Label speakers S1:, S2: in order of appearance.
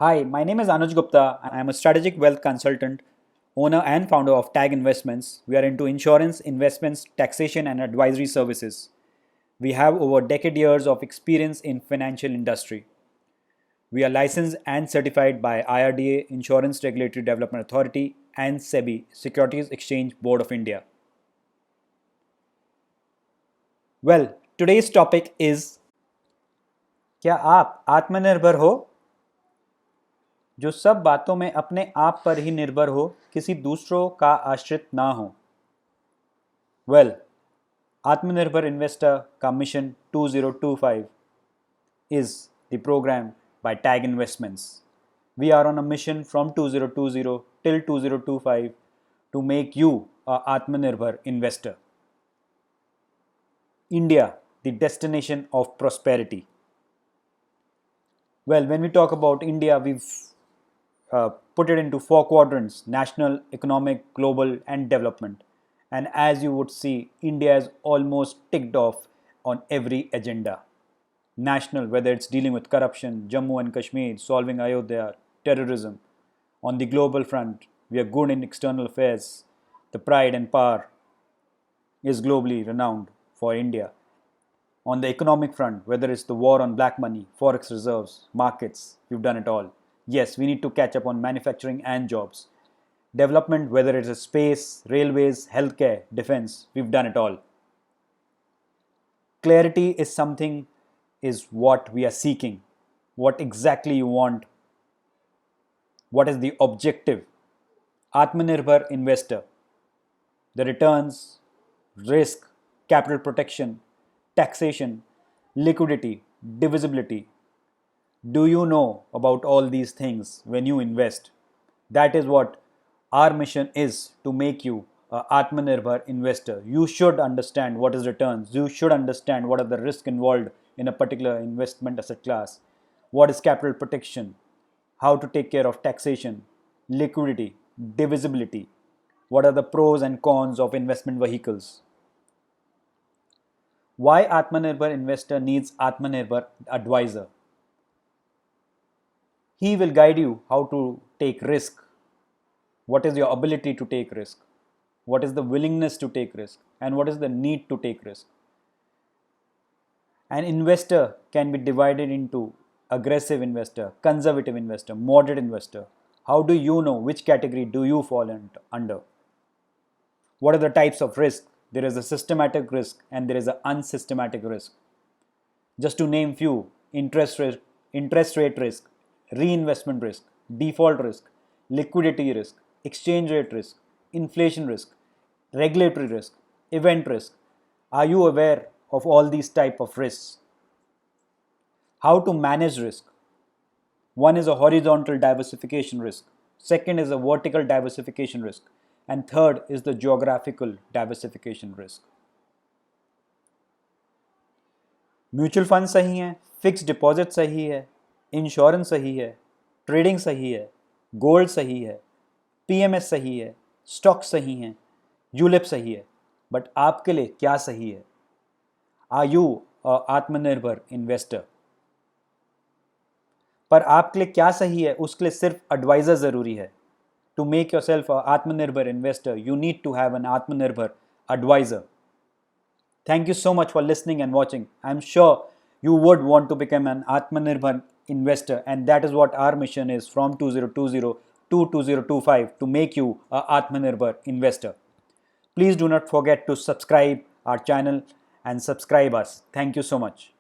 S1: Hi, my name is Anuj Gupta. I am a strategic wealth consultant, owner and founder of Tag Investments. We are into insurance, investments, taxation and advisory services. We have over decade years of experience in financial industry. We are licensed and certified by IRDA, Insurance Regulatory Development Authority, and SEBI, Securities Exchange Board of India. Well, today's topic is क्या आप आत्मनिर्भर हो जो सब बातों में अपने आप पर ही निर्भर हो किसी दूसरों का आश्रित ना हो वेल आत्मनिर्भर इन्वेस्टर का mission 2025 is the program by Tag Investments. We are on a mission from 2020 till 2025 to make you a Atmanirbhar investor. India, the destination of prosperity. Well, when we talk about India, we've put it into four quadrants: national, economic, global, and development. And as you would see, India is almost ticked off on every agenda. National, whether it's dealing with corruption, Jammu and Kashmir, solving Ayodhya, terrorism. On the global front, we are good in external affairs. The pride and power is globally renowned for India. On the economic front, whether it's the war on black money, forex reserves, markets, we've done it all. Yes, we need to catch up on manufacturing and jobs. Development, whether it's a space, railways, healthcare, defense, we've done it all. Clarity is something, is what we are seeking. What exactly you want. What is the objective? Atmanirbhar investor. The returns, risk, capital protection, taxation, liquidity, divisibility. Do you know about all these things when you invest? That is what our mission is, to make you a Atmanirbhar investor. You should understand what is returns. You should understand what are the risks involved in a particular investment asset class. What is capital protection? How to take care of taxation, liquidity, divisibility. What are the pros and cons of investment vehicles? Why Atmanirbhar investor needs Atmanirbhar advisor? He will guide you how to take risk. What is your ability to take risk? What is the willingness to take risk? And what is the need to take risk? An investor can be divided into aggressive investor, conservative investor, moderate investor. How do you know which category do you fall under? What are the types of risk? There is a systematic risk and there is an unsystematic risk. Just to name few: interest rate risk, reinvestment risk, default risk, liquidity risk, exchange rate risk, inflation risk, regulatory risk, event risk. Are you aware of all these type of risks? How to manage risk? One is a horizontal diversification risk, second is a vertical diversification risk, and third is the geographical diversification risk. Mutual fund सही है, fix deposit सही है, insurance सही है, trading सही है, gold सही है, पीएमएस सही है, स्टॉक सही है, यूलिप सही है, बट आपके लिए क्या सही है? आर यू आत्मनिर्भर इन्वेस्टर? पर आपके लिए क्या सही है उसके लिए सिर्फ एडवाइजर ज़रूरी है. टू मेक योर सेल्फ आत्मनिर्भर investor you need to have an आत्मनिर्भर adviser. Thank you so much for listening and watching. I'm sure you would want to become an Atmanirbhar investor, and that is what our mission is from 2020 to 2025, to make you a Atmanirbhar investor. Please do not forget to subscribe our channel and subscribe us. Thank you so much.